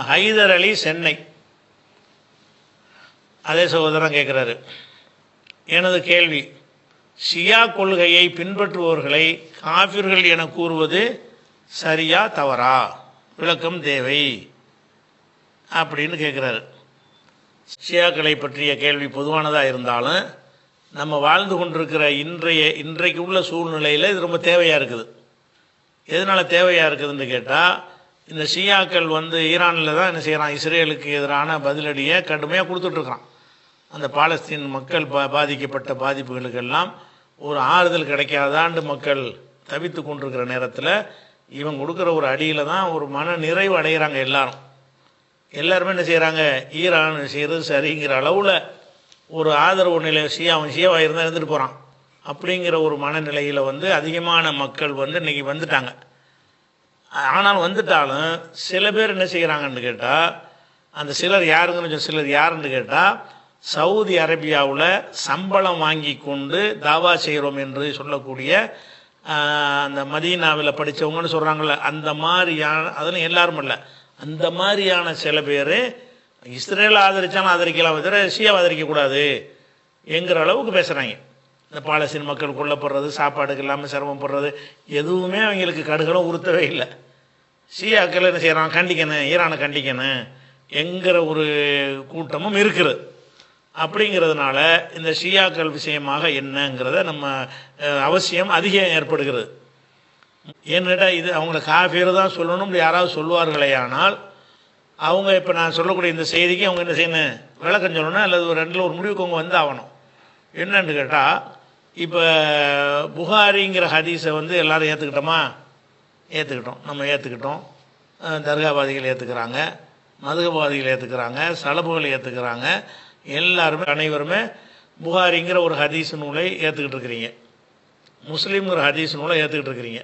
ஹைதர் அலி சென்னை அதே சகோதரன் கேட்குறாரு, எனது கேள்வி, ஷியா கொள்கையை பின்பற்றுபவர்களை காஃபிர்கள் என கூறுவது சரியா தவறா, விளக்கம் தேவை அப்படின்னு கேட்குறாரு. ஷியாக்களை பற்றிய கேள்வி பொதுவானதாக இருந்தாலும் நம்ம வாழ்ந்து கொண்டிருக்கிற இன்றைக்கு உள்ள சூழ்நிலையில் இது ரொம்ப தேவையாக இருக்குது. எதனால் தேவையாக இருக்குதுன்னு கேட்டால், இந்த ஷியாக்கள் ஈரானில் தான் என்ன செய்கிறான், இஸ்ரேலுக்கு எதிரான பதிலடியை கடுமையாக கொடுத்துட்ருக்குறான். அந்த பாலஸ்தீன் மக்கள் பாதிக்கப்பட்ட பாதிப்புகளுக்கெல்லாம் ஒரு ஆறுதல் கிடைக்காதாண்டு மக்கள் தவித்து கொண்டிருக்கிற நேரத்தில் இவங்க கொடுக்குற ஒரு அடியில் தான் ஒரு மன நிறைவு அடைகிறாங்க. எல்லாருமே என்ன செய்கிறாங்க, ஈரான் செய்கிறது சரிங்கிற அளவில் ஒரு ஆதரவு நிலை, ஷியாவாக இருந்தால் இருந்துட்டு போகிறான் அப்படிங்கிற ஒரு மனநிலையில் அதிகமான மக்கள் இன்றைக்கி வந்துட்டாங்க. ஆனால் வந்துட்டாலும் சில பேர் என்ன செய்கிறாங்கன்னு கேட்டால், அந்த சிலர் யாருன்னு கேட்டால், சவுதி அரேபியாவில் சம்பளம் வாங்கி கொண்டு தாவா செய்கிறோம் என்று சொல்லக்கூடிய அந்த மதீனாவில் படித்தவங்கன்னு சொல்கிறாங்கள்ல, அந்த மாதிரியான, அதெல்லாம் எல்லாரும் இல்லை, அந்த மாதிரியான சில பேர் இஸ்ரேலை ஆதரித்தாலும் ஆதரிக்கலாம், தவிர ஷியாவை ஆதரிக்கக்கூடாது என்கிற அளவுக்கு பேசுகிறாங்க. இந்த பாலஸ்தீன் மக்கள் கொல்லப்படுறது, சாப்பாடுக்கு இல்லாமல் சிரமப்படுறது எதுவுமே அவங்களுக்கு கடுகளும் உறுத்தவே இல்லை. ஷியாக்கள் என்ன செய்கிறான், கண்டிக்கணும், ஈரானை கண்டிக்கணும் என்கிற ஒரு கூட்டமும் இருக்குது. அப்படிங்கிறதுனால இந்த ஷியாக்கள் விஷயமாக என்னங்கிறத நம்ம அவசியம் அதிகம் ஏற்படுகிறது. ஏன்னுட்டா இது அவங்கள காஃபிர் தான் சொல்லணும் யாராவது சொல்லுவார்களே, ஆனால் அவங்க இப்போ நான் சொல்லக்கூடிய இந்த செய்திக்கு அவங்க என்ன செய்யணும், விளக்கம் சொல்லணும், அல்லது ஒரு ரெண்டில் ஒரு முடிவுக்கு அவங்க ஆகணும். என்னன்னு கேட்டால், இப்போ புகாரிங்கிற ஹதீஸை எல்லோரும் ஏற்றுக்கிட்டோம், நம்ம ஏற்றுக்கிட்டோம், தர்காவாதிகள் ஏற்றுக்கிறாங்க, மதுகவாதிகள் ஏற்றுக்கிறாங்க, சலபுகள் ஏற்றுக்கிறாங்க, எல்லாருமே அனைவருமே புகாரிங்கிற ஒரு ஹதீஸ் நூலை ஏற்றுக்கிட்டு இருக்கிறீங்க, முஸ்லீம்ங்கிற ஹதீஸ் நூலை ஏற்றுக்கிட்டு இருக்கிறீங்க.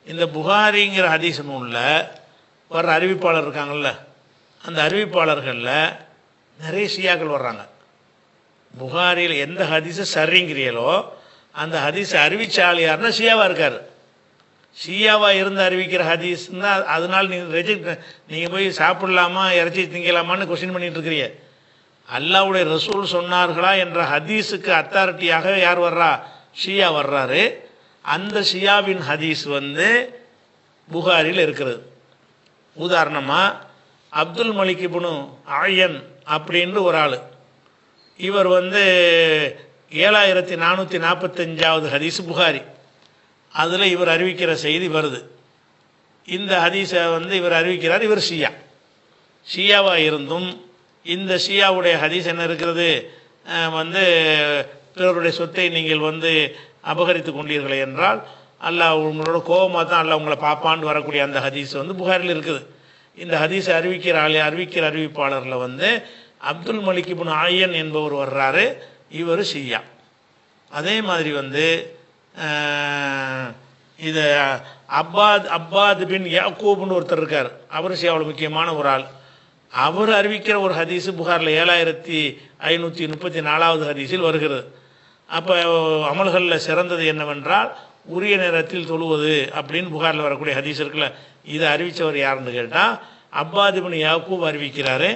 இந்த புகாரிங்கிற ஹதீஸ் நூலில் வர்ற அறிவிப்பாளர் இருக்காங்கள்ல, அந்த அறிவிப்பாளர்களில் நிறைய ஷியாக்கள் வர்றாங்க. புகாரியில் எந்த ஹதீஸை சரிங்கிறீங்களோ அந்த ஹதீஸை அறிவிச்சால் யாருன்னா ஷியாவாக இருக்கார். ஷியாவாக இருந்து அறிவிக்கிற ஹதீஸ்னா அதனால் நீங்கள் போய் சாப்பிடலாமா, இறைச்சி திங்கலாமான்னு கொஸ்டின் பண்ணிகிட்டு இருக்கிறீங்க. அல்லாஹ்வுடைய ரசூல் சொன்னார்களா என்ற ஹதீஸுக்கு அத்தாரிட்டியாக யார் வர்றா, ஷியா வர்றாரு. அந்த ஷியாவின் ஹதீஸ் புகாரியில் இருக்கிறது. உதாரணமாக அப்துல் மலிக் இப்னு ஆயன் அப்படின்ற ஒரு ஆள், இவர் 7445வது ஹதீஸ் புகாரி, அதில் இவர் அறிவிக்கிற செய்தி வருது. இந்த ஹதீஸை இவர் அறிவிக்கிறார். இவர் ஷியாவாக இருந்தும் இந்த ஷியாவுடைய ஹதீஸ் என்ன இருக்கிறது, பிறருடைய சொத்தை நீங்கள் அபகரித்து கொண்டீர்களே என்றால் அல்லாஹ் உங்களோட கோபமாக தான் அல்லாஹ் உங்களை பாப்பான்னு வரக்கூடிய அந்த ஹதீஸ் புகாரில் இருக்குது. இந்த ஹதீஸை அறிவிக்கிற அறிவிப்பாளரில் அப்துல் மலிக் இப்னு ஆயன் என்பவர் வர்றாரு, இவர் ஷியா. அதே மாதிரி இது அப்பாத் பின் யாக்கூப்னு ஒருத்தர் இருக்கார், அவர் ஷியாவில் முக்கியமான ஒரு ஆள். அவர் அறிவிக்கிற ஒரு ஹதீஸு புகாரில் 7534வது ஹதீஸில் வருகிறது. அப்போ அமல்களில் சிறந்தது என்னவென்றால் உரிய நேரத்தில் தொழுவது அப்படின்னு புகாரில் வரக்கூடிய ஹதீஸ் இருக்குல்ல, இதை அறிவித்தவர் யாருன்னு கேட்டால் அப்பாத் பின் யாக்கூப் அறிவிக்கிறாரு.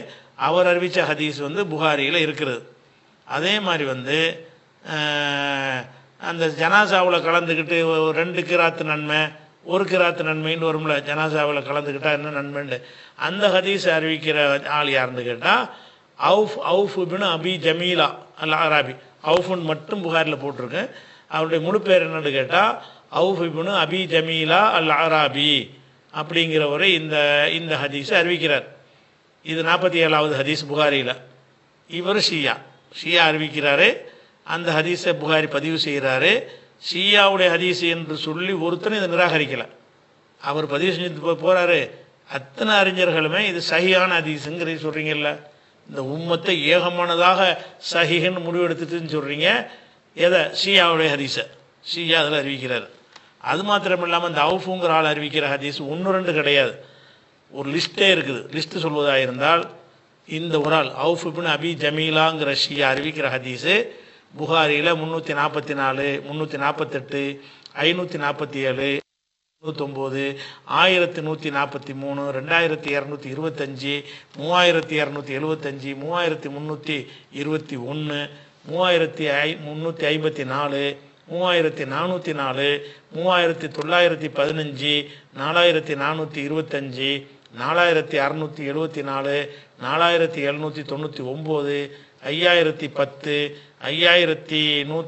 அவர் அறிவித்த ஹதீஸ் புகாரியில் இருக்கிறது. அதே மாதிரி அந்த ஜனாசாவில் கலந்துக்கிட்டு 2 கிராத்து நன்மை 1 கிராத்து நன்மைன்னு வரும்ல, ஜனாசாவில் கலந்துக்கிட்டால் என்ன நன்மைண்டு, அந்த ஹதீஸை அறிவிக்கிற ஆள் யாருன்னு கேட்டால் அவுஃப் பின் அபி ஜமீலா அல் ஆராபி. அவுஃபுன்னு மட்டும் புகாரில் போட்டிருக்கேன். அவருடைய முழு பேர் என்னன்னு கேட்டால் அவுஃப் பின் அபி ஜமீலா அல் ஆராபி அப்படிங்கிறவரை இந்த ஹதீஸை அறிவிக்கிறார். இது 47வது ஹதீஸ் புகாரியில். இவர் ஷியா அறிவிக்கிறாரு. அந்த ஹதீஸை புகாரி பதிவு செய்கிறாரு. ஷியாவுடைய ஹதீஸ் என்று சொல்லி ஒருத்தனை இதை நிராகரிக்கலை. அவர் பதிவு செஞ்சு போகிறாரு. அத்தனை அறிஞர்களுமே இது சஹியான ஹதீஸுங்கிறது சொல்கிறீங்கல்ல, இந்த உம்மத்தை ஏகமானதாக சஹின்னு முடிவெடுத்துட்டுன்னு சொல்கிறீங்க. எதை, ஷியாவுடைய ஹதீஸை ஷியா அதில் அறிவிக்கிறார். அது மாத்திரம் இல்லாமல் இந்த அவுஃபுங்கிற ஆள் அறிவிக்கிற ஹதீஸ் 1-2 கிடையாது, ஒரு லிஸ்ட்டே இருக்குது. லிஸ்ட்டு சொல்வதாக இருந்தால் இந்த ஒரு ஆள் அவுஃப் பின் அபி ஜமீலாங்கிற ஷியா அறிவிக்கிற ஹதீஸு புகாரியில் 344, 348, 547, 99, 1143, 2225, 3275, 3321, 3354, 3404, 3915, 4425, 4674, 4799, 5010,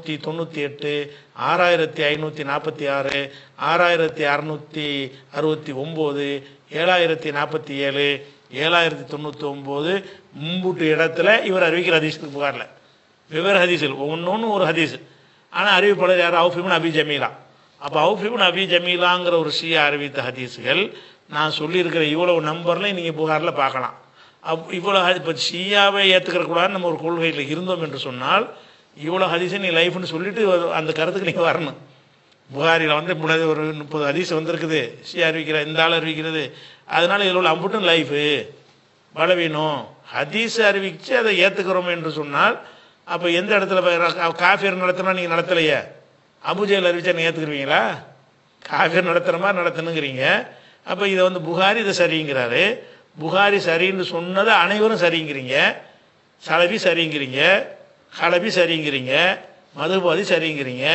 5198, 6546, 6669, 7047, 7099 மும்பூட்டு இடத்துல இவர் அறிவிக்கிற ஹதீஸுக்கு புகாரில் வெவ்வேறு ஹதீஸில் ஒவ்வொன்று ஒரு ஹதீஸ். ஆனால் அறிவிப்பாளர் யார்? அவுஃப் இப்னு அபி ஜமீலா. அப்போ அவுஃப் இப்னு அபி ஜமீலாங்கிற ஒரு ஷியா அறிவித்த ஹதீஸுகள் நான் சொல்லியிருக்கிற இவ்வளவு நம்பர்லையும் நீங்கள் புகாரில் பார்க்கலாம். இவ்வளோ இப்போ ஷியாவை ஏற்றுக்கிற கூடாது நம்ம ஒரு கொள்கையில் இருந்தோம் என்று சொன்னால் இவ்வளோ ஹதீஸை நீ லைஃப்னு சொல்லிட்டு அந்த கருத்துக்கு நீங்கள் வரணும். புகாரியில் வந்து ஒரு 30 ஹதீஸ் வந்திருக்குது, ஷியா அறிவிக்கிற இந்த ஆள் அறிவிக்கிறது, அதனால இதில் உள்ள அம்புட்டும் லைஃபு பலவீனம். ஹதீஸ் அறிவித்து அதை ஏற்றுக்கிறோம் என்று சொன்னால் அப்போ எந்த இடத்துல காஃபியர் நடத்தினா நீங்கள் நடத்தலையே? அபுஜெயில் அறிவிச்சா நீங்கள் ஏற்றுக்குருவீங்களா? காஃபியர் நடத்துகிற மாதிரி நடத்தணுங்கிறீங்க. அப்போ இதை வந்து புகாரி இதை சரிங்கிறாரு. புகாரி சரின்னு சொன்னதை அனைவரும் சரிங்கிறீங்க. சலபி சரிங்கிறீங்க, ஹலபி சரிங்கிறீங்க, மதுபாதி சரிங்கிறீங்க,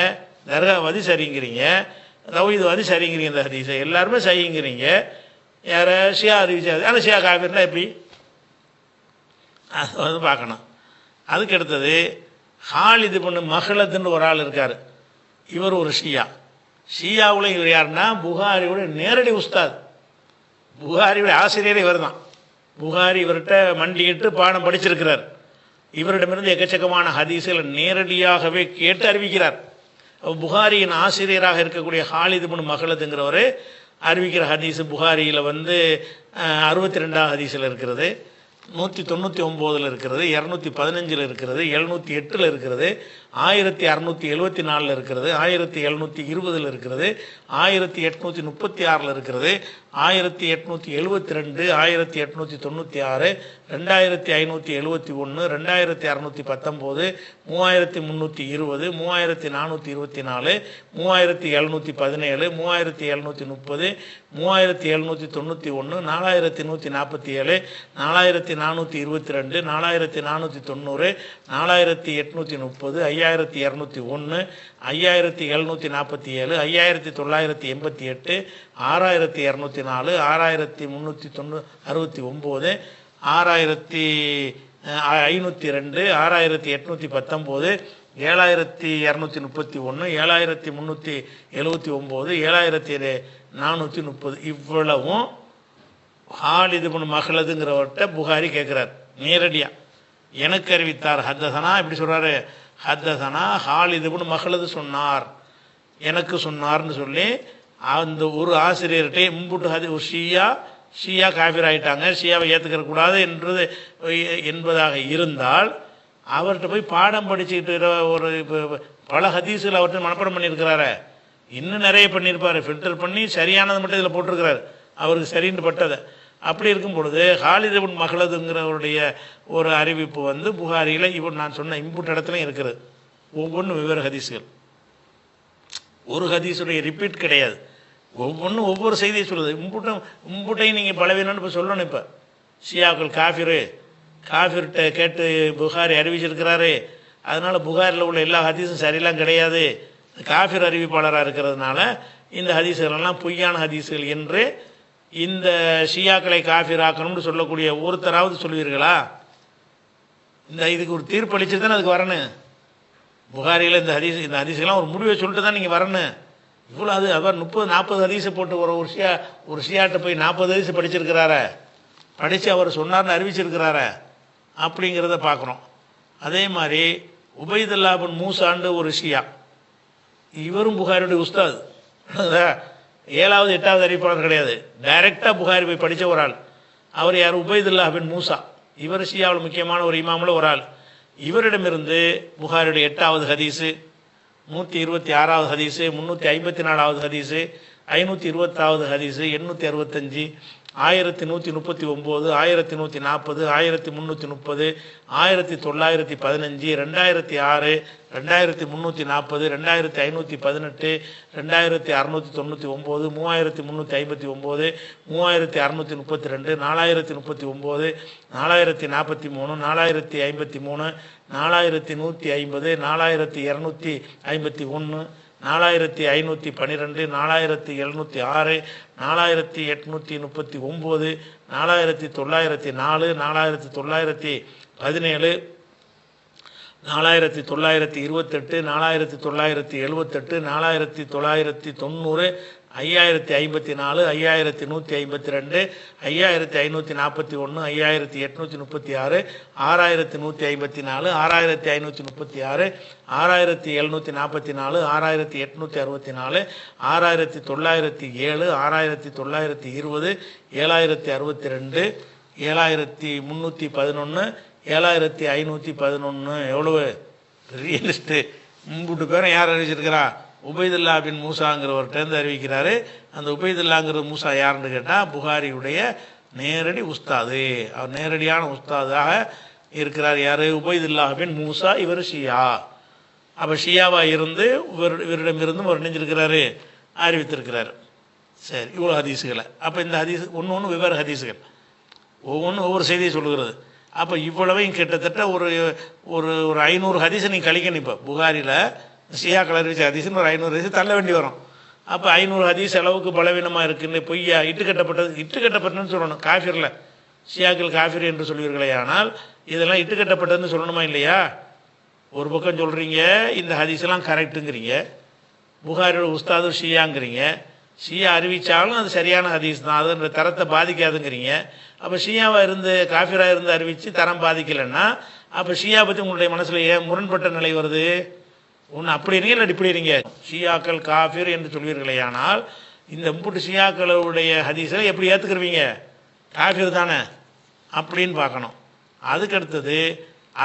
தர்காவாதி சரிங்கிறீங்க, தௌஹீத்வாதி சரிங்கிறீங்க. இந்த ஹதீஸை எல்லாருமே சரிங்கிறீங்க. யார ஷியா அறிவிச்சாது, ஆனால் ஷியா காஃபிர்னா எப்படி அது வந்து பார்க்கணும். அதுக்கு அடுத்தது ஹாலிது இப்னு மஹ்லத்னு ஒரு ஆள் இருக்கார். இவர் ஒரு ஷியா. ஷியாவில் இவர் யாருன்னா புகாரியோட நேரடி உஸ்தாத், புகாரியோட ஆசிரியர் இவர் தான். புகாரி இவர்கிட்ட மண்டிட்டு பாடம் படிச்சிருக்கிறார். இவரிடமிருந்து எக்கச்சக்கமான ஹதீஸுகளை நேரடியாகவே கேட்டு அறிவிக்கிறார். புகாரியின் ஆசிரியராக இருக்கக்கூடிய ஹாலிது இப்னு மஹ்லத்ங்கிறவர் அறிவிக்கிற ஹதீஸு புகாரியில் வந்து 62 ஹதீஸில் இருக்கிறது, 199 இருக்கிறது, 215 இருக்கிறது, 708 இருக்கிறது, 1674 இருக்கிறது, 1720 இருக்கிறது, 1836 இருக்கிறது, 1872, 1896, 2571, 2619, 3320, 3424, 3717, 3730, 3791, 4147, 4422, 4490, 4830, 5201, 5747, 5988, 6204, 6369, 6502, 6819, 7231, 7331, 7379, 7430 இவ்வளவும் ஹாலிது இப்னு மஹ்லத்ங்கிறவர்கிட்ட புகாரி கேட்குறார் நேரடியாக. எனக்கு அறிவித்தார் ஹத்தசனா இப்படி சொல்கிறாரு, ஹத்தசனா ஹாலிது இப்னு மஹ்லத் சொன்னார், எனக்கு சொன்னார்னு சொல்லி அந்த ஒரு ஆசிரியர்கிட்ட முன்புட்டு ஒரு ஷியா காஃபிர் ஆகிட்டாங்க, ஷியாவை ஏற்றுக்கிற கூடாது என்பதாக இருந்தால் அவர்கிட்ட போய் பாடம் படிச்சுக்கிட்டு ஒரு பல ஹதீஸுகள் அவர்கிட்ட மனப்பாடம் பண்ணியிருக்கிறாரு. இன்னும் நிறைய பண்ணியிருப்பார், ஃபில்டர் பண்ணி சரியானது மட்டும் இதில் போட்டிருக்கிறார், அவருக்கு சரின்னு பட்டதை. அப்படி இருக்கும் பொழுது ஹாலிது இப்னு மஹ்லத்ங்கிறவருடைய ஒரு அறிவிப்பு வந்து புகாரியில் இவன் நான் சொன்ன இம்புட் இடத்துலையும் இருக்கிறது. ஒவ்வொன்றும் வெவ்வேறு ஹதீஸுகள், ஒரு ஹதீஸுடைய ரிப்பீட் கிடையாது. ஒவ்வொன்றும் ஒவ்வொரு செய்தியை சொல்லுது. இம்புட்டையும் நீங்கள் பலவீனம்னு இப்போ சொல்லணும். இப்போ ஷியாக்கள் காஃபிர்கிட்ட கேட்டு புகாரி அறிவிச்சிருக்கிறாரு, அதனால் புகாரில் உள்ள எல்லா ஹதீஸும் சரியெல்லாம் கிடையாது, காஃபிர் அறிவிப்பாளராக இருக்கிறதுனால இந்த ஹதீஸுகளெல்லாம் பொய்யான ஹதீஸுகள் என்று இந்த ஷியாக்களை காஃபிராக்கணும்னு சொல்லக்கூடிய ஒருத்தராவது சொல்லுவீர்களா? இதுக்கு ஒரு தீர்ப்பு அளிச்சு தானே அதுக்கு வரணும். புகாரியில் இந்த ஹதீஸெல்லாம் ஒரு முடிவை சொல்லிட்டு தான் நீங்கள் வரணும். இவ்வளோ அது 30-40 ஹதீஸை போட்டு ஒரு ஷியாட்ட போய் 40 ஹதீஸை படிச்சிருக்கிறார, படித்து அவர் சொன்னார்னு அறிவிச்சிருக்கிறார அப்படிங்கிறத பார்க்குறோம். அதே மாதிரி உபைதுல்லா பின் மூசாண்டு ஒரு ஷியா, இவரும் புகாரியுடைய உஸ்தாத், 7வது 8வது அறிவிப்பாளர் கிடையாது, டைரெக்டாக புகாரி போய் படித்த ஒரு ஆள். அவர் யார்? உபைதுல்லா பின் மூசா. இவர் ஷியாவில் முக்கியமான ஒரு இமாமில் ஒரு ஆள். இவரிடமிருந்து புகாரியுடைய 8வது ஹதீஸு, 126வது ஹதீஸு, 354வது ஹதீஸு, 520வது ஹதீஸு, 865, 1139, 1140, 1330, 1915, 2006, 2340, 2518, 2699, 3359, 3632, 4039, 4043, 4053, 4150, 4251, 4512, 4706, 4839, 4904, 4917, 4928, 4978, 4990, 5054, 5152, 5541, 5836, 6154, 6536, 6744, 6864, 6907, 6920, 7062, 7311, 7511. எவ்வளவு பெரிய லிஸ்ட்டு. முன்புட்டு பேரும் யார் அறிவிச்சிருக்கிறா? உபைதுல்லா பின் மூசாங்கிறவர்கிட்டருந்து அறிவிக்கிறாரு. அந்த உபைதுல்லாங்கிற மூசா யாருன்னு கேட்டால் புகாரியுடைய நேரடி உஸ்தாது. அவர் நேரடியான உஸ்தாதாக இருக்கிறார். யார்? உபைதுல்லா பின் மூசா. இவர் ஷியா. அப்போ ஷியாவாக இருந்து இவரிடமிருந்தும் அவர் நினைஞ்சிருக்கிறாரு, அறிவித்திருக்கிறார். சரி, இவ்வளோ ஹதீஸுகளை. அப்போ இந்த ஹதீஸ் ஒன்று வெவ்வேறு ஹதீஸுகள், ஒவ்வொன்றும் ஒவ்வொரு செய்தியை சொல்லுகிறது. அப்போ இவ்வளவையும் கிட்டத்தட்ட ஒரு ஒரு ஒரு 500 ஹதீஸை நீங்கள் கழிக்கணும். இப்போ புகாரியில் ஷியாக்கள் அறிவிச்ச ஹதீஸ்னு ஒரு 500 ஹதீஸ் தள்ள வேண்டி வரும். அப்போ 500 ஹதீஸ் அளவுக்கு பலவீனமாக இருக்குன்னு பொய்யா இட்டுக்கட்டப்பட்டதுன்னு சொல்லணும். காஃபிரில் ஷியாக்கள் காஃபிர் என்று சொல்வீர்களே, ஆனால் இதெல்லாம் இட்டுக்கட்டப்பட்டதுன்னு சொல்லணுமா இல்லையா? ஒரு பக்கம் சொல்கிறீங்க இந்த ஹதீஸெல்லாம் கரெக்டுங்கிறீங்க, புகாரியோட உஸ்தாது ஷியாங்கிறீங்க, ஷியா அறிவித்தாலும் அது சரியான ஹதீஸ் தான், அது தரத்தை பாதிக்காதுங்கிறீங்க. அப்போ ஷியாவாக இருந்து காஃபிராக இருந்து அறிவித்து தரம் பாதிக்கலைன்னா அப்போ ஷியா பற்றி உங்களுடைய மனசில் ஏன் முரண்பட்ட நிலை வருது? ஒன்று அப்படி இருங்க, இல்லை இப்படி இருங்க. ஷியாக்கள் காஃபிர் என்று சொல்வீர்களே, ஆனால் இந்த முப்பட்டு ஷியாக்களுடைய ஹதீஸில் எப்படி ஏற்றுக்குருவீங்க? காஃபிர் தானே அப்படின்னு பார்க்கணும். அதுக்கடுத்தது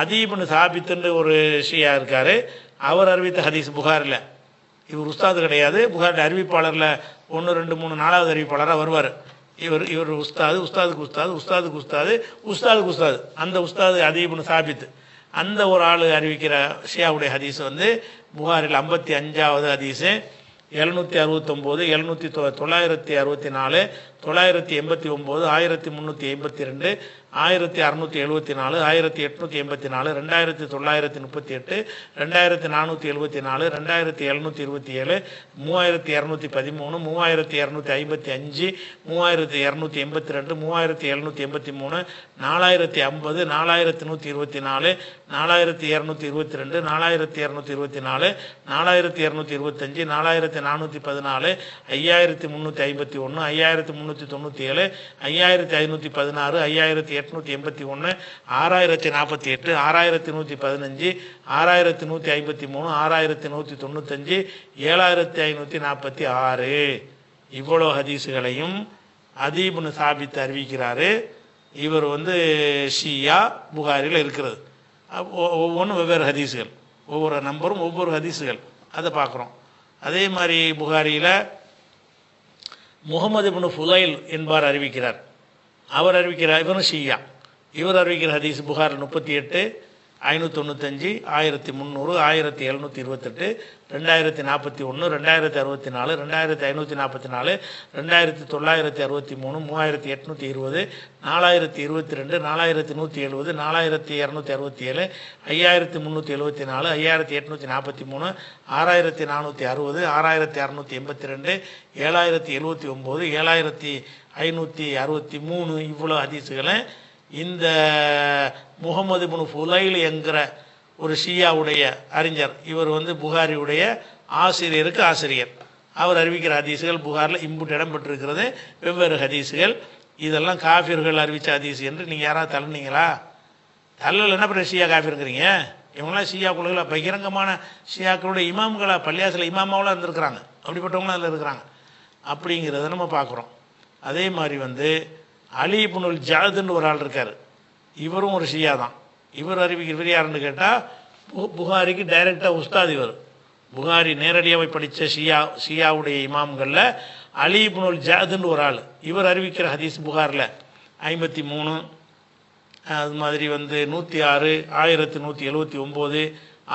அதீப்னு சாபித்துன்னு ஒரு ஷியா இருக்கார். அவர் அறிவித்த ஹதீஸ் புகாரில், இவர் உஸ்தாது கிடையாது, புகாரில் அறிவிப்பாளரில் 1 2 3 4வது அறிவிப்பாளராக வருவார். இவர் உஸ்தாது, உஸ்தாதுக்கு உஸ்தாது, உஸ்தாதுக்கு உஸ்தாது, உஸ்தாதுக்கு உஸ்தாது. அந்த உஸ்தாது அதீப்னு சாபித்து, அந்த ஒரு ஆள் அறிவிக்கிற ஷியாவுடைய ஹதீஸ் வந்து புகாரில் 55வது ஹதீஸு, 769, 964, 989, 1352, 1674, 1884, 2938, 2474, 2727, 3213, 3255, 3282, 3783, 4050, 4124, 4222, 4224, 4225, 4414, 5351, 5397, 5516, 5881, 6048, 6115, 6153, 6195, 7546. இவ்வளோ ஹதீஸுகளையும் அதீப்னு சாபித் அறிவிக்கிறாரு. இவர் வந்து ஷியா புகாரில் இருக்கிறது. ஒவ்வொன்றும் வெவ்வேறு ஹதீஸுகள், ஒவ்வொரு நம்பரும் ஒவ்வொரு ஹதீஸுகள், அதை பார்க்குறோம். அதே மாதிரி புகாரியில் முகமது இப்னு ஃபுலைல் என்பார் அறிவிக்கிறார். அவர் அறிவிக்கிறார், இவரும் ஷியா. இவர் அறிவிக்கிற ஹதீஸ் புகார் 38, 595, 1300, 1728, 2041, 2064, 2544, 2963, 3820, 4022, 4170, 4267, 5374, 5843, 6460, 6682, 7079, 7563. இவ்வளோ ஹதீஸுகளை இந்த முகமது இப்னு ஃபுலைல் என்கிற ஒரு ஷியாவுடைய அறிஞர், இவர் வந்து புகாரியுடைய ஆசிரியருக்கு ஆசிரியர், அவர் அறிவிக்கிற ஹதீஸுகள் புகாரில் இம்புட்டு இடம் பெற்றிருக்கிறது. வெவ்வேறு ஹதீஸுகள். இதெல்லாம் காஃபிர்கள் அறிவித்த ஹதீஸ் என்று நீங்கள் யாராவது தள்ளுனீங்களா? தள்ளல் என்ன பண்ண ஷியா காஃபிருங்கிறீங்க? இவங்களாம் ஷியா குழுக்களை பகிரங்கமான ஷியாக்களுடைய இமாம்களா, பள்ளியாசில் இமாமாவெலாம் இருந்திருக்கிறாங்க, அப்படிப்பட்டவங்களாம் அதில் இருக்கிறாங்க. அப்படிங்கிறத நம்ம பார்க்குறோம். அதே மாதிரி வந்து அலி இப்னுல் ஜஅதுன்னு ஒரு ஆள் இருக்கார். இவரும் ஒரு ஷியா தான். இவர் அறிவிக்கிற யாருன்னு கேட்டால் புகாரிக்கு டைரெக்டாக உஸ்தாத். இவர் புகாரி நேரடியாக படித்த ஷியாவுடைய இமாம்களில் அலி இப்னுல் ஜஅதுன்னு ஒரு ஆள், இவர் அறிவிக்கிற ஹதீஸ் புகாரில் 53, அது மாதிரி 106, 1179, 1424,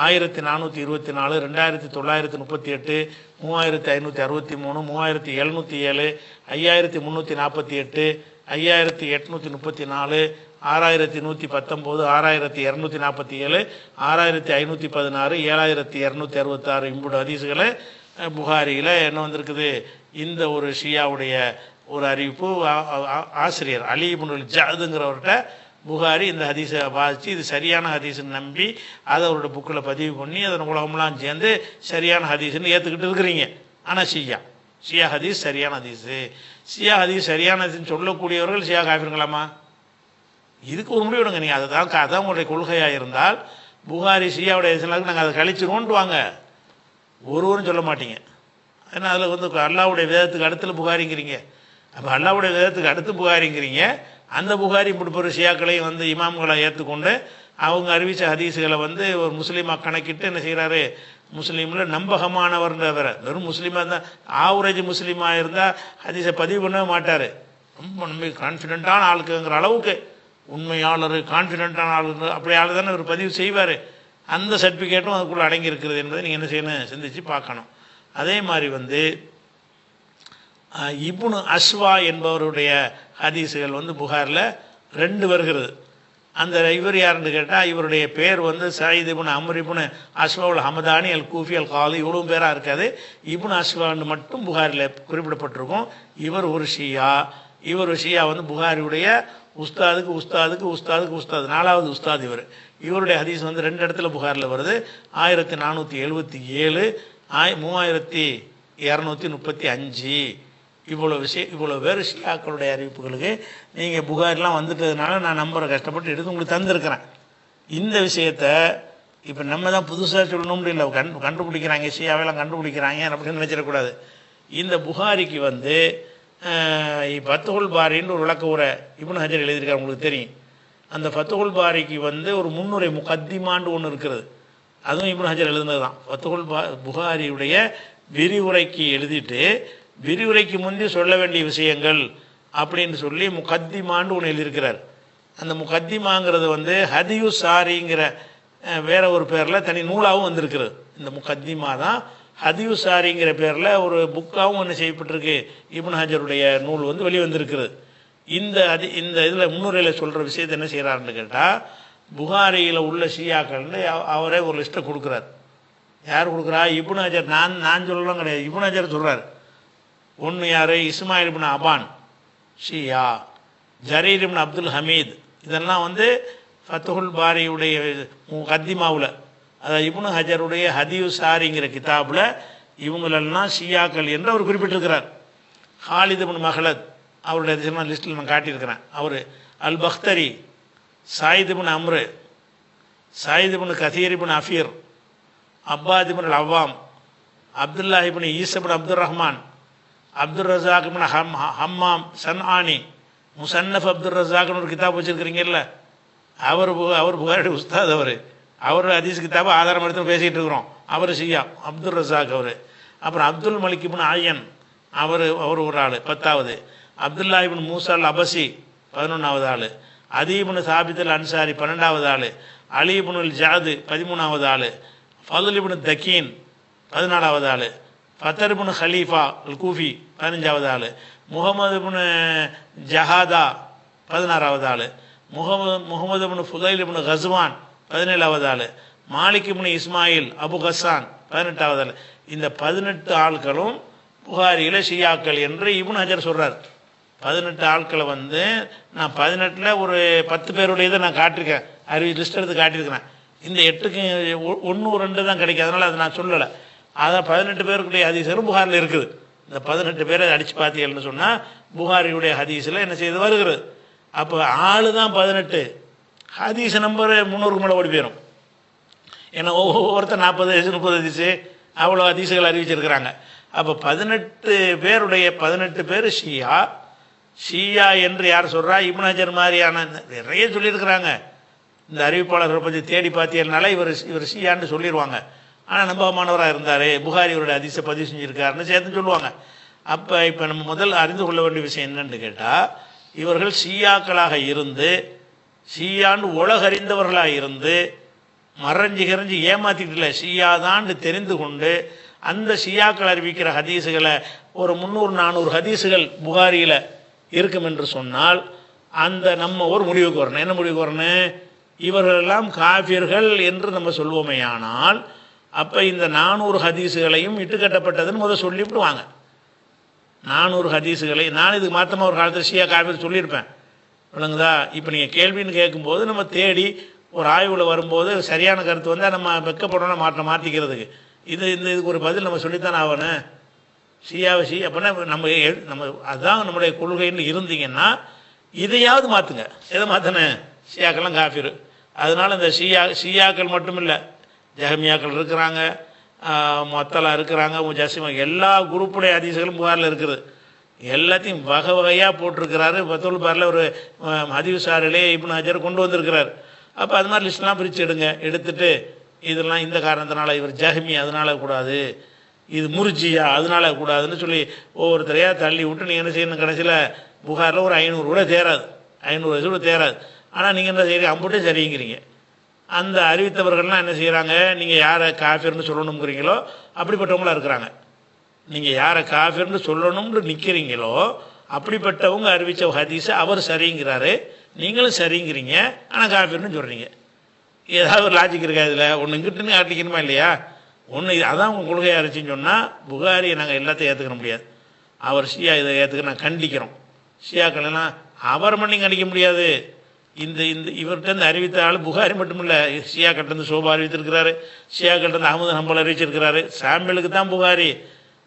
2938, 3563, 3707, 5348, 5834, 6119, 6247, 6516, 7266 இம்புடு ஹதீஸுகளை புகாரியில் என்ன வந்திருக்குது. இந்த ஒரு ஷியாவுடைய ஒரு அறிவிப்பு ஆசிரியர் அலி இப்னுல் ஜஅதுங்கிறவர்கிட்ட புகாரி இந்த ஹதீஸை வாசித்து இது சரியான ஹதீஸ்ன்னு நம்பி அதை அவரோட புக்கில் பதிவு பண்ணி அதன் உலகம்லாம் சேர்ந்து சரியான ஹதீஸ்ன்னு ஏற்றுக்கிட்டு இருக்கிறீங்க. ஆனால் ஷியா ஹதீஸ் சரியான ஹதீஸு, ஷியா ஹதீஸ் சரியான ஹதீஸ்ன்னு சொல்லக்கூடியவர்கள் ஷியா காஃபிர்களாமா? இதுக்கு ஒரு முடிவு எடுங்க. நீங்கள் அதான் உங்களுடைய கொள்கையாக இருந்தால் புகாரி ஷியாவுடைய ஹதீஸ்லாம் நாங்கள் அதை கழிச்சிருவோன்ட்டு வாங்க, ஒருவரும் சொல்ல மாட்டீங்க. ஏன்னா அதில் அல்லாவுடைய வேதத்துக்கு அடுத்துல புகாரிங்கிறீங்க. அப்போ அல்லாவுடைய வேதத்துக்கு அடுத்து புகாரிங்கிறீங்க. அந்த புகாரி இப்படி ஷியாக்களையும் இமாம்களை ஏற்றுக்கொண்டு அவங்க அறிவித்த ஹதீஸுகளை ஒரு முஸ்லீமாக கணக்கிட்டு என்ன செய்கிறாரு, முஸ்லீமில் நம்பகமானவர்ன்றவரை வெறும் முஸ்லீமாக இருந்தால் ஆவரேஜ் முஸ்லீமாக இருந்தால் ஹதீஸை பதிவு பண்ணவே மாட்டார். ரொம்ப நம்பி கான்ஃபிடென்ட்டான ஆளுக்குங்கிற அளவுக்கு உண்மையாளர் கான்ஃபிடென்ட்டான ஆளு அப்படி ஆள் தானே ஒரு பதிவு செய்வார். அந்த சர்டிஃபிகேட்டும் அதுக்குள்ளே அடங்கி இருக்கிறது என்பதை நீங்கள் என்ன செய்யணும், சிந்திச்சு பார்க்கணும். அதே மாதிரி இப்னு அஸ்வா என்பவருடைய ஹதீஸுகள் புகாரில் 2 வருகிறது. அந்த இவர் யாருன்னு கேட்டால் இவருடைய பேர் சயீத் இப்னு அம்ர் இப்னு அஸ்வாவுல் ஹமதானி அல் கூஃபி அல் காலி, இவ்வளோ பேராக இருக்காது. இப்னு அஸ்வான்னு மட்டும் புகாரில் குறிப்பிடப்பட்டிருக்கும். இவர் ஒரு ஷியா. புகாரியுடைய உஸ்தாதுக்கு உஸ்தாதுக்கு உஸ்தாதுக்கு உஸ்தாது 4வது உஸ்தாத் இவர். இவருடைய ஹதீஸ் 2 இடத்துல புகாரில் வருது. 1477, 3235. இவ்வளோ பேர் ஷியாக்களுடைய அறிவிப்புகளுக்கு நீங்கள் புகாரிலாம் வந்துட்டதுனால நான் நம்பரை கஷ்டப்பட்டு எடுத்து உங்களுக்கு தந்துருக்கிறேன். இந்த விஷயத்தை இப்போ நம்ம தான் புதுசாக சொல்லணும்னு இல்லை, கண்டுபிடிக்கிறாங்க, ஷியாவெல்லாம் கண்டுபிடிக்கிறாங்க அப்படின்னு நினச்சிடக்கூடாது. இந்த புகாரிக்கு ஃபத்துல் பாரின்னு ஒரு விளக்க உரை இப்னு ஹஜர் எழுதியிருக்காரு, உங்களுக்கு தெரியும். அந்த ஃபத்துல் பாரிக்கு ஒரு முன்னுரை முகத்திமான்னு ஒன்று இருக்கிறது, அதுவும் இப்னு ஹஜர் எழுதுனது தான். புகாரியுடைய விரிவுரைக்கு எழுதிட்டு விரிவுரைக்கு முந்தி சொல்ல வேண்டிய விஷயங்கள் அப்படின்னு சொல்லி முகத்திமான்னு ஒன்று எழுதியிருக்கிறார். அந்த முகத்திமாங்கிறது ஹதியு சாரிங்கிற வேற ஒரு பேரில் தனி நூலாகவும் வந்திருக்கிறது. இந்த முகத்திமா தான் ஹதியு சாரிங்கிற பேரில் ஒரு புக்காகவும் ஒன்று செய்யப்பட்டிருக்கு. இப்னு ஹஜருடைய நூல் வெளிவந்திருக்கிறது. இந்த இதில் முன்னுரையில் சொல்கிற விஷயத்தை என்ன செய்கிறாருன்னு கேட்டால், புகாரியில் உள்ள ஷியாக்கள்னு அவரே ஒரு லிஸ்ட்டை கொடுக்குறார். யார் கொடுக்குறா? இப்னு ஹஜர். நான் சொல்லலாம் கிடையாது, இப்னு ஹஜர் சொல்கிறார். ஒன்று யார்? இஸ்மாயில் இப்னு அபான் ஷியா, ஜரீர் இப்னு அப்துல் ஹமீத். இதெல்லாம் ஃபத்துல் பாரியுடைய முகத்திமாவில், அதாவது இப்னு ஹஜருடைய ஹதியு சாரிங்கிற கிதாபில் இவங்களெல்லாம் ஷியாக்கள் என்று அவர் குறிப்பிட்டிருக்கிறார். ஹாலித் இப்னு மஹ்லத் அவருடைய லிஸ்ட்டில் நான் காட்டியிருக்கிறேன். அவர் அல் பக்தரி, சாயித் இப்னு அம்ரு, சாயித் இப்னு கதீர் இப்னு அஃபீர், அப்பாத் இப்னு அவ்வாம், அப்துல்லா இப்னு ஈஸ் இப்னு அப்துல் ரஹ்மான், அப்துல் ரஸாக் இப்னு ஹம்மாம் சன்ஆனி, முசன்னஃப் அப்துல் ரஸாக்னு ஒரு கிதாப் வச்சுருக்கிறீங்கல்ல, அவர் புகாரி உஸ்தாத். அவர் ஹதீஸ் கிதாபை ஆதாரம் எடுத்து பேசிகிட்டு இருக்கிறோம். அவர் ஷியா அப்துல் ரஸாக் அவர். அப்புறம் அப்துல் மலிக் இப்னு ஆயன் அவர் ஒரு ஆள் 10வது. அப்துல்லா இப்னு மூசா அல் அபசி 11வது ஆள். அதி இப்னு சாபித் அல் அன்சாரி 12வது ஆள். அலி இப்னுல் ஜாது 13வது ஆள். ஃபதுல் இப்னு தக்கீன் 14வது ஆள். ஃபத்தர் இப்னு ஹலீஃபா அல் கூஃபி 15வது ஆள். முகமது இப்னு ஜஹாதா 16வது ஆள். முகமது இப்னு ஃபுதைல் இப்னு கஸ்வான் 17வது ஆள். மாலிக் இப்னு இஸ்மாயில் அபு கஸ்ஸான் 18வது ஆள். இந்த 18 ஆட்களும் புகாரியில் ஷியாக்கள் என்று இப்னு ஹஜர் சொல்கிறார். 18 ஆட்களை நான் 18ல் ஒரு 10 பேருடையதை நான் காட்டியிருக்கேன், லிஸ்ட் எடுத்து காட்டியிருக்கிறேன். இந்த 8க்கு 1 2 தான் கிடைக்கும், அதனால் அதை நான் சொல்லலை. அதான் 18 பேருக்குடைய ஹதீஸும் புகாரில் இருக்குது. இந்த 18 பேரை அடித்து பார்த்தீங்கன்னு சொன்னால் புகாரியுடைய ஹதீஸில் என்ன செய்து வருகிறது. அப்போ ஆள் தான் 18, ஹதீஸ் நம்பர் 300க்கு மேலே ஓடி போயிடும். ஏன்னா ஒவ்வொருத்தர் 40 30 ஹதீஸு அவ்வளோ ஹதீஸுகள் அறிவிச்சிருக்கிறாங்க. அப்போ 18 பேருடைய 18 பேர் ஷியா என்று யார் சொல்கிறா? இப்னு ஹஜர் மாதிரியான நிறைய சொல்லியிருக்கிறாங்க. இந்த அறிவிப்பாளர்களை பற்றி தேடி பார்த்தீங்கனால இவர் ஷியான்னு சொல்லிடுவாங்க. ஆனால் நம்பகமானவராக இருந்தார், புகாரி இவருடைய ஹதீஸை பதிவு செஞ்சுருக்காருன்னு சேர்த்து சொல்லுவாங்க. அப்போ இப்போ நம்ம முதல் அறிந்து கொள்ள வேண்டிய விஷயம் என்னன்னு கேட்டால், இவர்கள் ஷியாக்களாக இருந்து ஷியான்னு உலகறிந்தவர்களாக இருந்து மறைஞ்சு கிறைஞ்சி ஏமாத்திட்டுல ஷியா தான் தெரிந்து கொண்டு அந்த ஷியாக்கள் அறிவிக்கிற ஹதீஸுகளை ஒரு 300-400 ஹதீஸுகள் புகாரியில் இருக்கும் என்று சொன்னால் அந்த நம்ம ஒரு முடிவுக்கு வரணும். என்ன முடிவுக்கு வரணும்? இவர்களெல்லாம் காஃபிர்கள் என்று நம்ம சொல்வோமே. ஆனால் அப்போ இந்த 400 ஹதீஸுகளையும் இட்டுக்கட்டப்பட்டதுன்னு முதல் சொல்லிவிடுவாங்க. 400 ஹதீஸுகளை நான் இதுக்கு மாற்றமாக ஒரு காலத்தில் ஷியா காஃபிர் சொல்லியிருப்பேன். விளங்குதா? இப்போ நீங்கள் கேள்வின்னு கேட்கும்போது நம்ம தேடி ஒரு ஆய்வில் வரும்போது சரியான கருத்து வந்தால் நம்ம வெக்கப்படணும் மாற்றிக்கிறதுக்கு இதுக்கு ஒரு பதில் நம்ம சொல்லித்தானே ஆகணும். ஷியாவை அப்படின்னா நம்ம அதுதான் நம்முடைய கொள்கைன்னு இருந்தீங்கன்னா இதையாவது மாற்றுங்க. எதை மாற்றணும்? ஷியாக்கெல்லாம் காஃபிர். அதனால் இந்த ஷியாக்கள் மட்டும் இல்லை, ஜஹமியாக்கள் இருக்கிறாங்க, மொத்தலா இருக்கிறாங்க, முஜாசிமா, எல்லா குரூப்புடைய ஹதீஸ்களும் புகாரில் இருக்குது. எல்லாத்தையும் வகை வகையாக போட்டிருக்கிறாரு. பத்துல் பாரில் ஒரு ஹதீஸாரிலே இப்னு ஹஜர் கொண்டு வந்திருக்கிறார். அப்போ அது மாதிரி லிஸ்ட்லாம் பிரித்து எடுத்துட்டு இதெல்லாம் இந்த காரணத்தினால இவர் ஜஹமி அதனால கூடாது, இது முர்ஜியா அதனால கூடாதுன்னு சொல்லி ஒவ்வொருத்தரையாக தள்ளி விட்டு நீங்கள் என்ன செய்யணும்? கடைசியில் புகாரில் ஒரு 500 கூட தேராது, 500 வயசு கூட தேராது. ஆனால் நீங்கள் என்ன செய்கிறீங்க? அம்புட்டும் சரிங்கிறீங்க. அந்த அறிவித்தவர்கள்லாம் என்ன செய்கிறாங்க? நீங்கள் யாரை காஃபிர்னு சொல்லணுங்கிறீங்களோ அப்படிப்பட்டவங்களாக இருக்கிறாங்க. நீங்கள் யாரை காஃபிர்னு சொல்லணும்னு நிற்கிறீங்களோ அப்படிப்பட்டவங்க அறிவித்த ஹதீஸை அவர் சரிங்கிறாரு, நீங்களும் சரிங்கிறீங்க, ஆனால் காஃபிர்னு சொல்கிறீங்க. ஏதாவது ஒரு லாஜிக் இருக்கா இதில்? ஒன்று இங்கிட்டுன்னு காட்டிக்கணுமா இல்லையா? ஒன்று அதான் உங்கள் கொள்கையை அரைச்சின்னு சொன்னால் புகாரியை நாங்கள் எல்லாத்தையும் ஏற்றுக்க முடியாது. அவர் ஷியா இதை ஏற்றுக்க நான் கண்டிக்கிறோம். ஷியாக்கள்லாம் அவர் மட்டும் கண்டிக்க முடியாது. இந்த இவர்கிட்ட அறிவித்த ஆள் புகாரி மட்டும் இல்லை, ஷியாக்கிட்டேருந்து சோபா அறிவித்திருக்கிறாரு, ஷியாக்கிட்டேருந்து அகமது ஹம்பல் அறிவிச்சிருக்கிறாரு, சாம்பிளுக்கு தான் புகாரி.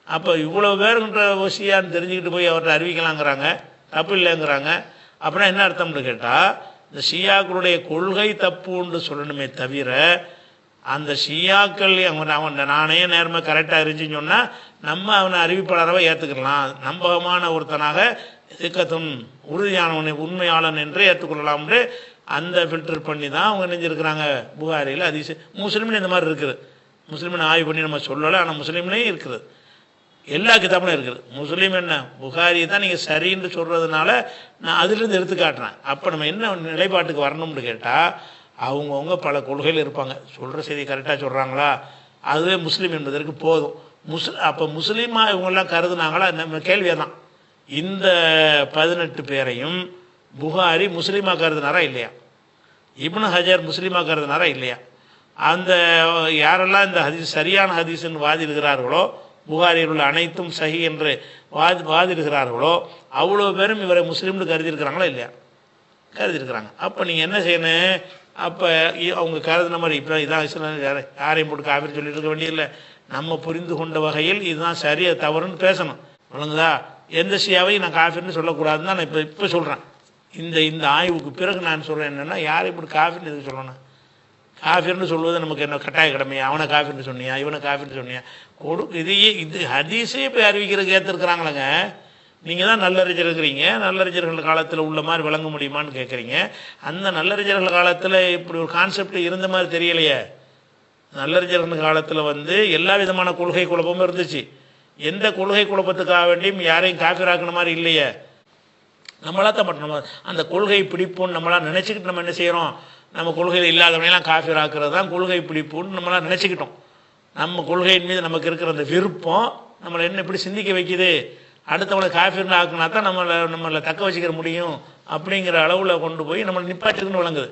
அப்போ இவ்வளோ பேருன்ற ஷியான்னு தெரிஞ்சுக்கிட்டு போய் அவர்கிட்ட அறிவிக்கலாங்கிறாங்க, தப்பு இல்லைங்கிறாங்க. அப்படின்னா என்ன அர்த்தம்னு கேட்டால், இந்த ஷியாக்களுடைய கொள்கை தப்புன்னு சொல்லணுமே தவிர அந்த ஷியாக்கள் அவன் நானே நேர்மை கரெக்டாக இருந்துச்சுன்னு சொன்னால் நம்ம அவனை அறிவிப்பாளராக ஏற்றுக்கலாம். நம்பகமான ஒருத்தனாக திக்கத்தும் உறுதியானவனை உண்மையாளன் என்றே ஏற்றுக்கொள்ளலாம்னு அந்த ஃபில்டர் பண்ணி தான் அவங்க நினைஞ்சிருக்கிறாங்க. புகாரியில் அதிசய முஸ்லீம்னு இந்த மாதிரி இருக்குது. முஸ்லீம்னு ஆய்வு பண்ணி நம்ம சொல்லலை, ஆனால் முஸ்லீம்லேயும் இருக்குது, எல்லா கிதாபிலும் இருக்குது. முஸ்லீம் என்ன புகாரி தான் நீங்கள் சரின்னு சொல்கிறதுனால நான் அதிலிருந்து எடுத்து காட்டுறேன். அப்போ நம்ம என்ன நிலைப்பாட்டுக்கு வரணும்னு கேட்டால், அவங்கவுங்க பல கொள்கையில் இருப்பாங்க, சொல்கிற செய்தி கரெக்டாக சொல்கிறாங்களா அதுவே முஸ்லீம் என்பதற்கு போதும். அப்போ முஸ்லீமாக இவங்கெல்லாம் கருதுனாங்களா? நம்ம கேள்வியாக தான். இந்த 18 பேரையும் புகாரி முஸ்லீமாக கருதுனாரா இல்லையா? இப்னு ஹஜர் முஸ்லீமாக கருதுனாரா இல்லையா? அந்த யாரெல்லாம் இந்த ஹதீஸ் சரியான ஹதீஸ்ன்னு வாதிடுகிறார்களோ, புகாரியில் உள்ள அனைத்தும் சஹி என்று வாதிடுகிறார்களோ அவ்வளோ பேரும் இவரை முஸ்லீம்னு கருதியிருக்கிறாங்களா இல்லையா? கருதியிருக்கிறாங்க. அப்போ நீங்கள் என்ன செய்யணும்? அப்போ அவங்க கருதுன மாதிரி இப்போ இதான் இஸ்லாம் யாரையும் போட்டு காஃபிர் சொல்லிட்டு இருக்க வேண்டியதில்லை. நம்ம புரிந்து கொண்ட வகையில் இதுதான் சரியா தவறுன்னு பேசணும். ஒழுங்குதா? எந்த ஷியாவையும் நான் காஃபிர்னு சொல்லக்கூடாதுன்னு தான் நான் இப்போ சொல்கிறேன். இந்த ஆய்வுக்கு பிறகு நான் சொல்கிறேன் என்னென்னா, யாரையும் போட்டு காஃபிர்னு எதுக்கு சொல்லணும்? காஃபிர்னு சொல்வது நமக்கு என்ன கட்டாய கடமையா? அவனை காஃபிர்னு சொன்னியா, இவனை காஃபிர்னு சொன்னியா? இது ஹதீஸே இப்போ அறிவிக்கிறதுக்கு ஏற்றுருக்குறாங்களேங்க. நீங்கள் தான் நல்லறிஞர் இருக்கிறீங்க, நல்லறிஞர்கள் காலத்தில் உள்ள மாதிரி விளங்க முடியுமான்னு கேட்குறீங்க. அந்த நல்லறிஞர்கள் காலத்தில் இப்படி ஒரு கான்செப்ட் இருந்த மாதிரி தெரியலையே. நல்லறிஞர்கள் காலத்தில் எல்லா விதமான கொள்கை குழப்பமும் இருந்துச்சு. எந்த கொள்கை குழப்பத்துக்காக வேண்டியும் யாரையும் காஃபிராக்குன மாதிரி இல்லையே. நம்மளா தான் நம்ம அந்த கொள்கை பிடிப்புன்னு நம்மளாம் நினச்சிக்கிட்டு நம்ம என்ன செய்கிறோம்? நம்ம கொள்கையில் இல்லாதவனையெல்லாம் காஃபிராக்குறது தான் கொள்கை பிடிப்புன்னு நம்மளாம் நினச்சிக்கிட்டோம். நம்ம கொள்கையின் மீது நமக்கு இருக்கிற அந்த விருப்பம் நம்மளை என்ன இப்படி சிந்திக்க வைக்குது? அடுத்தவங்களை காஃபிர்னு ஆக்குனா தான் நம்மளை தக்க வச்சுக்கிற முடியும் அப்படிங்கிற அளவில் கொண்டு போய் நம்மளை நிப்பாட்டுக்குன்னு விளங்குது.